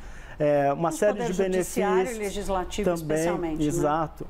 uma série de benefícios. Judiciário e legislativo, também, especialmente. Exato.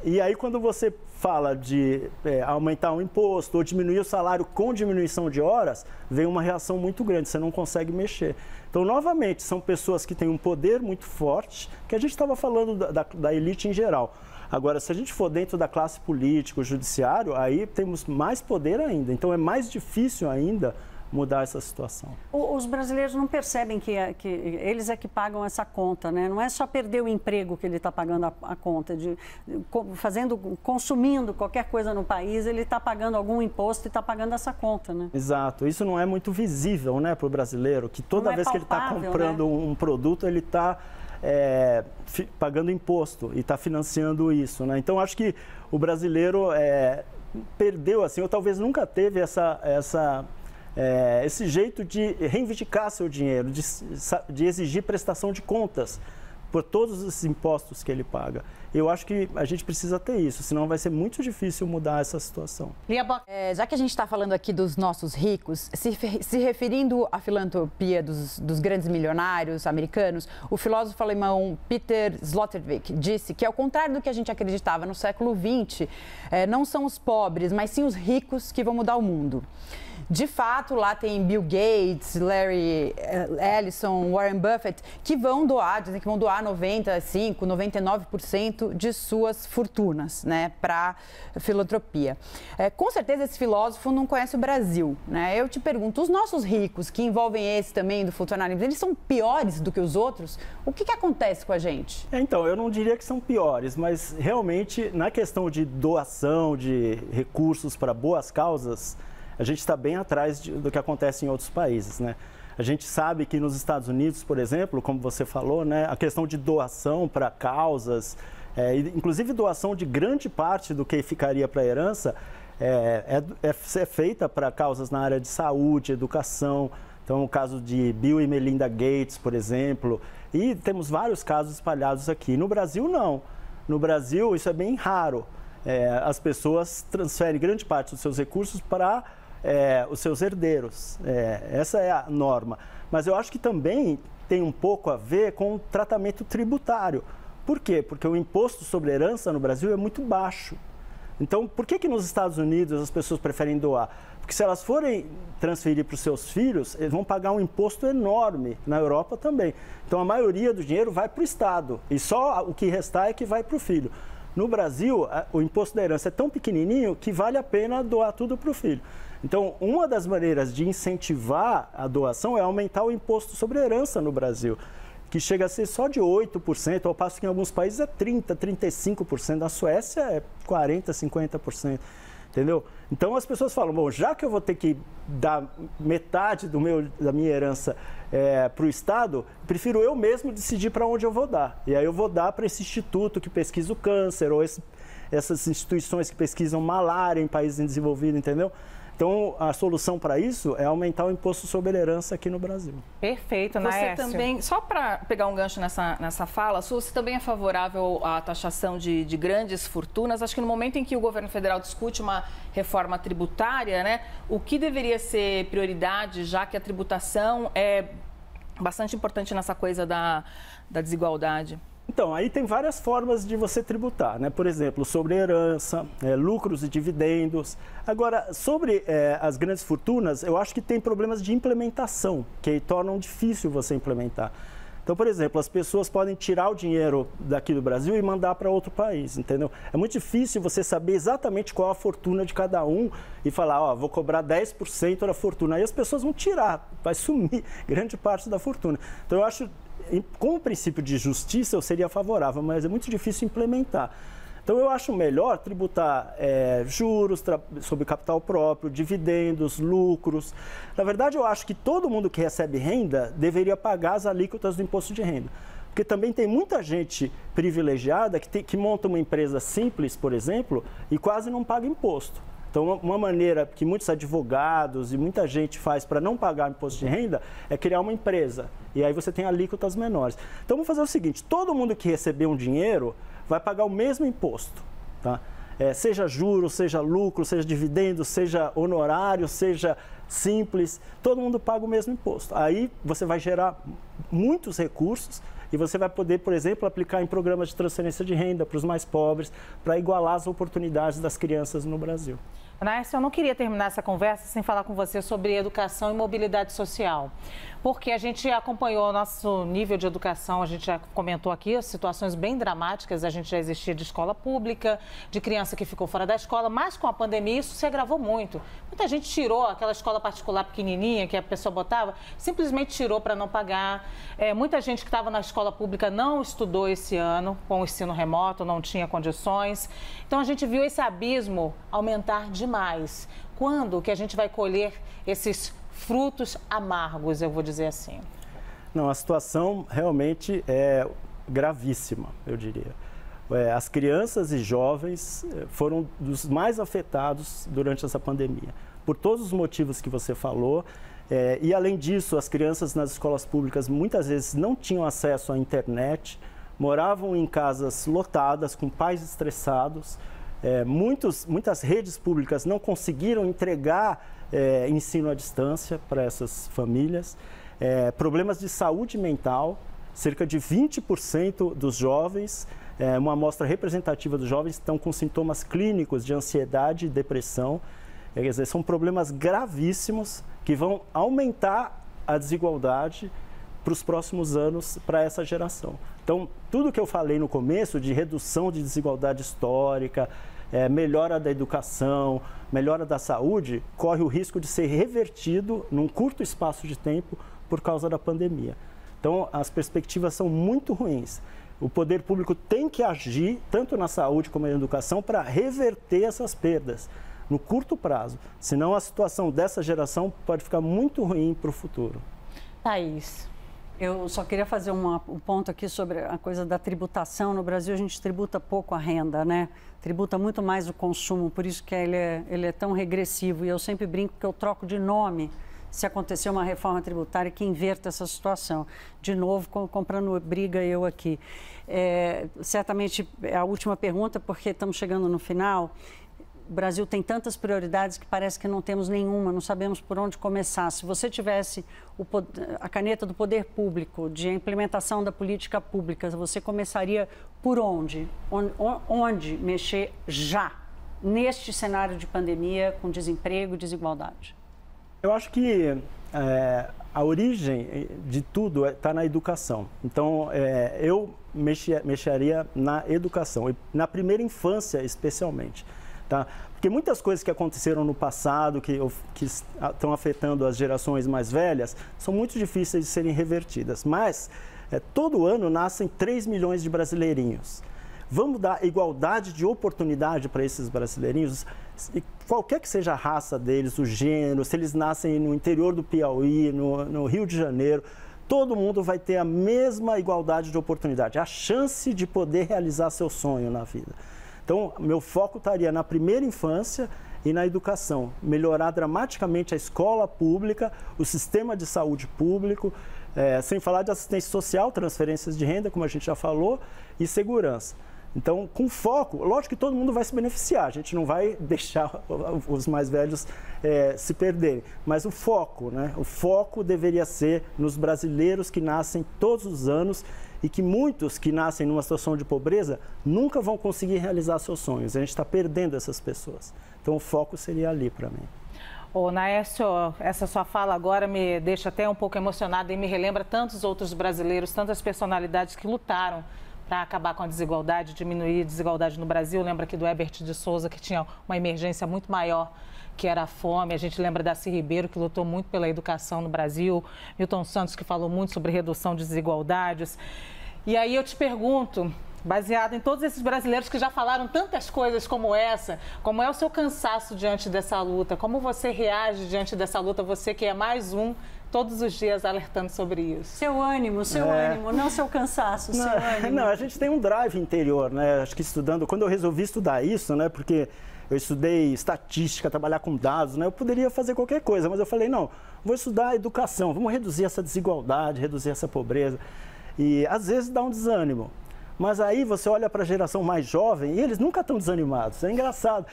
E aí, quando você fala de aumentar um imposto ou diminuir o salário com diminuição de horas, vem uma reação muito grande, você não consegue mexer. Então, novamente, são pessoas que têm um poder muito forte, que a gente estava falando da elite em geral. Agora, se a gente for dentro da classe política, o judiciário, aí temos mais poder ainda. Então, é mais difícil ainda mudar essa situação. Os brasileiros não percebem que eles é que pagam essa conta, né? Não é só perder o emprego que ele está pagando a conta, consumindo qualquer coisa no país, ele está pagando algum imposto e está pagando essa conta, né? Exato. Isso não é muito visível, né, para o brasileiro, que toda vez que ele está comprando, né, um produto, ele está pagando imposto e está financiando isso, né? Então, acho que o brasileiro perdeu, assim, ou talvez nunca teve esse jeito de reivindicar seu dinheiro, de exigir prestação de contas por todos os impostos que ele paga. Eu acho que a gente precisa ter isso, senão vai ser muito difícil mudar essa situação. Já que a gente está falando aqui dos nossos ricos, se referindo à filantropia dos grandes milionários americanos, o filósofo alemão Peter Sloterdijk disse que, ao contrário do que a gente acreditava no século XX, não são os pobres, mas sim os ricos que vão mudar o mundo. De fato, lá tem Bill Gates, Larry Ellison, Warren Buffett, que vão doar, dizem que vão doar 95%, 99% de suas fortunas, né, para filantropia. Com certeza esse filósofo não conhece o Brasil, né? Eu te pergunto, os nossos ricos, que envolvem esse também do funcionalismo, eles são piores do que os outros? O que acontece com a gente? Então, eu não diria que são piores, mas realmente na questão de doação de recursos para boas causas, a gente está bem atrás do que acontece em outros países, né? A gente sabe que nos Estados Unidos, por exemplo, como você falou, né, a questão de doação para causas, inclusive doação de grande parte do que ficaria para a herança, é feita para causas na área de saúde, educação. Então, o caso de Bill e Melinda Gates, por exemplo, e temos vários casos espalhados aqui. No Brasil, não. No Brasil, isso é bem raro. As pessoas transferem grande parte dos seus recursos para os seus herdeiros. Essa é a norma. Mas eu acho que também tem um pouco a ver com o tratamento tributário. Por quê? Porque o imposto sobre herança no Brasil é muito baixo. Então, por que nos Estados Unidos as pessoas preferem doar? Porque se elas forem transferir para os seus filhos, eles vão pagar um imposto enorme. Na Europa também. Então, a maioria do dinheiro vai para o Estado. E só o que restar é que vai para o filho. No Brasil, o imposto da herança é tão pequenininho que vale a pena doar tudo para o filho. Então, uma das maneiras de incentivar a doação é aumentar o imposto sobre a herança no Brasil, que chega a ser só de 8%, ao passo que em alguns países é 30%, 35%, na Suécia é 40%, 50%, entendeu? Então, as pessoas falam, bom, já que eu vou ter que dar metade da minha herança para o Estado, prefiro eu mesmo decidir para onde eu vou dar. E aí eu vou dar para esse instituto que pesquisa o câncer, ou essas instituições que pesquisam malária em países desenvolvidos, entendeu? Então, a solução para isso é aumentar o imposto sobre a herança aqui no Brasil. Perfeito, Naércio. Você também, só para pegar um gancho nessa fala, você também é favorável à taxação de grandes fortunas? Acho que no momento em que o governo federal discute uma reforma tributária, né, o que deveria ser prioridade, já que a tributação é bastante importante nessa coisa da desigualdade? Então, aí tem várias formas de você tributar, né? Por exemplo, sobre herança, lucros e dividendos. Agora, sobre as grandes fortunas, eu acho que tem problemas de implementação, que tornam difícil você implementar. Então, por exemplo, as pessoas podem tirar o dinheiro daqui do Brasil e mandar para outro país, entendeu? É muito difícil você saber exatamente qual a fortuna de cada um e falar, ó, vou cobrar 10% da fortuna. Aí as pessoas vão tirar, vai sumir grande parte da fortuna. Então, eu acho, com o princípio de justiça, eu seria favorável, mas é muito difícil implementar. Então, eu acho melhor tributar juros sobre capital próprio, dividendos, lucros. Na verdade, eu acho que todo mundo que recebe renda deveria pagar as alíquotas do imposto de renda. Porque também tem muita gente privilegiada que monta uma empresa simples, por exemplo, e quase não paga imposto. Então, uma maneira que muitos advogados e muita gente faz para não pagar imposto de renda é criar uma empresa. E aí você tem alíquotas menores. Então, vamos fazer o seguinte, todo mundo que receber um dinheiro vai pagar o mesmo imposto, tá? Seja juros, seja lucro, seja dividendo, seja honorário, seja simples, todo mundo paga o mesmo imposto. Aí você vai gerar muitos recursos e você vai poder, por exemplo, aplicar em programas de transferência de renda para os mais pobres, para igualar as oportunidades das crianças no Brasil. Naércio, eu não queria terminar essa conversa sem falar com você sobre educação e mobilidade social, porque a gente acompanhou o nosso nível de educação, a gente já comentou aqui situações bem dramáticas, a gente já existia de escola pública, de criança que ficou fora da escola, mas com a pandemia isso se agravou muito. Muita gente tirou aquela escola particular pequenininha que a pessoa botava, simplesmente tirou para não pagar. Muita gente que estava na escola pública não estudou esse ano com o ensino remoto, não tinha condições. Então a gente viu esse abismo aumentar demais. Quando que a gente vai colher esses frutos amargos, eu vou dizer assim? Não, a situação realmente é gravíssima, eu diria. As crianças e jovens foram dos mais afetados durante essa pandemia, por todos os motivos que você falou. E, além disso, as crianças nas escolas públicas muitas vezes não tinham acesso à internet, moravam em casas lotadas, com pais estressados. Muitas redes públicas não conseguiram entregar ensino à distância para essas famílias. Problemas de saúde mental, cerca de 20% dos jovens, uma amostra representativa dos jovens, estão com sintomas clínicos de ansiedade e depressão. Quer dizer, são problemas gravíssimos que vão aumentar a desigualdade para os próximos anos para essa geração. Então, tudo que eu falei no começo de redução de desigualdade histórica, melhora da educação, melhora da saúde, corre o risco de ser revertido num curto espaço de tempo por causa da pandemia. Então, as perspectivas são muito ruins. O poder público tem que agir, tanto na saúde como na educação, para reverter essas perdas no curto prazo. Senão, a situação dessa geração pode ficar muito ruim para o futuro. Thaís. Eu só queria fazer um ponto aqui sobre a coisa da tributação. No Brasil, a gente tributa pouco a renda, né? Tributa muito mais o consumo, por isso que ele é tão regressivo. E eu sempre brinco que eu troco de nome se acontecer uma reforma tributária que inverta essa situação. De novo, comprando briga eu aqui. Certamente é a última pergunta, porque estamos chegando no final. O Brasil tem tantas prioridades que parece que não temos nenhuma, não sabemos por onde começar. Se você tivesse a caneta do poder público, de implementação da política pública, você começaria por onde? Onde mexer já, neste cenário de pandemia, com desemprego e desigualdade? Eu acho que a origem de tudo está na educação. Então, eu mexeria na educação, na primeira infância especialmente. Tá? Porque muitas coisas que aconteceram no passado, que estão afetando as gerações mais velhas, são muito difíceis de serem revertidas. Mas, todo ano nascem 3 milhões de brasileirinhos. Vamos dar igualdade de oportunidade para esses brasileirinhos, qualquer que seja a raça deles, o gênero, se eles nascem no interior do Piauí, no Rio de Janeiro, todo mundo vai ter a mesma igualdade de oportunidade, a chance de poder realizar seu sonho na vida. Então, meu foco estaria na primeira infância e na educação. Melhorar dramaticamente a escola pública, o sistema de saúde público, sem falar de assistência social, transferências de renda, como a gente já falou, e segurança. Então, com foco, lógico que todo mundo vai se beneficiar, a gente não vai deixar os mais velhos se perderem. Mas o foco, né? O foco deveria ser nos brasileiros que nascem todos os anos e que muitos que nascem numa situação de pobreza nunca vão conseguir realizar seus sonhos. A gente está perdendo essas pessoas. Então, o foco seria ali para mim. Ô, Naércio, essa sua fala agora me deixa até um pouco emocionada e me relembra tantos outros brasileiros, tantas personalidades que lutaram para acabar com a desigualdade, diminuir a desigualdade no Brasil. Lembra aqui do Herbert de Souza, que tinha uma emergência muito maior, que era a fome. A gente lembra da Darcy Ribeiro, que lutou muito pela educação no Brasil. Milton Santos, que falou muito sobre redução de desigualdades. E aí eu te pergunto, baseado em todos esses brasileiros que já falaram tantas coisas como essa, como é o seu cansaço diante dessa luta, como você reage diante dessa luta, você que é mais um, todos os dias alertando sobre isso. Seu ânimo, não seu cansaço, seu ânimo. Não, a gente tem um drive interior, né? Acho que estudando, quando eu resolvi estudar isso, né? Porque eu estudei estatística, trabalhar com dados, né? Eu poderia fazer qualquer coisa, mas eu falei, não, vou estudar educação, vamos reduzir essa desigualdade, reduzir essa pobreza. E às vezes dá um desânimo. Mas aí você olha para a geração mais jovem e eles nunca estão desanimados. É engraçado.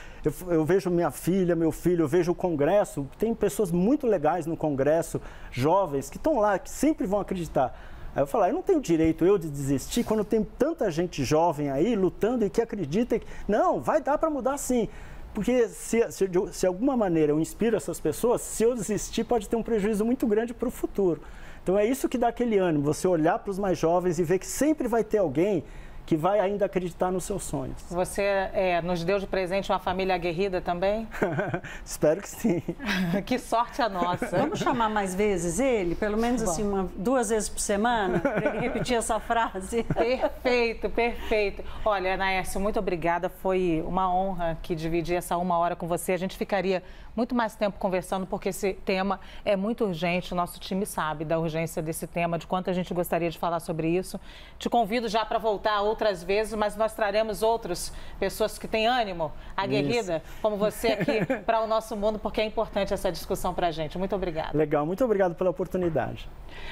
Eu vejo minha filha, meu filho, eu vejo o Congresso, tem pessoas muito legais no Congresso, jovens, que estão lá, que sempre vão acreditar. Aí eu falo, eu não tenho direito de desistir quando tem tanta gente jovem aí lutando e que acredita que, não, vai dar para mudar sim. Porque se de alguma maneira eu inspiro essas pessoas, se eu desistir pode ter um prejuízo muito grande para o futuro. Então é isso que dá aquele ânimo, você olhar para os mais jovens e ver que sempre vai ter alguém que vai ainda acreditar nos seus sonhos. Você nos deu de presente uma família aguerrida também? Espero que sim. Que sorte a nossa. Vamos chamar mais vezes ele? Pelo menos assim, 2 vezes por semana? Para ele repetir essa frase? Perfeito, perfeito. Olha, Naércio, muito obrigada. Foi uma honra aqui dividir essa 1 hora com você. A gente ficaria muito mais tempo conversando, porque esse tema é muito urgente. O nosso time sabe da urgência desse tema, de quanto a gente gostaria de falar sobre isso. Te convido já para voltar outras vezes, mas nós traremos outras pessoas que têm ânimo, aguerrida, como você aqui, para o nosso mundo, porque é importante essa discussão para a gente. Muito obrigada. Legal, muito obrigado pela oportunidade.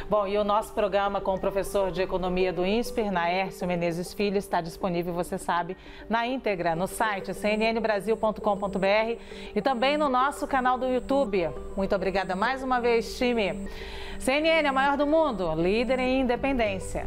Bom, e o nosso programa com o professor de Economia do INSPER, Naércio Menezes Filho, está disponível, você sabe, na íntegra, no site cnnbrasil.com.br e também no nosso canal do YouTube. Muito obrigada mais uma vez, time. CNN, a maior do mundo, líder em independência.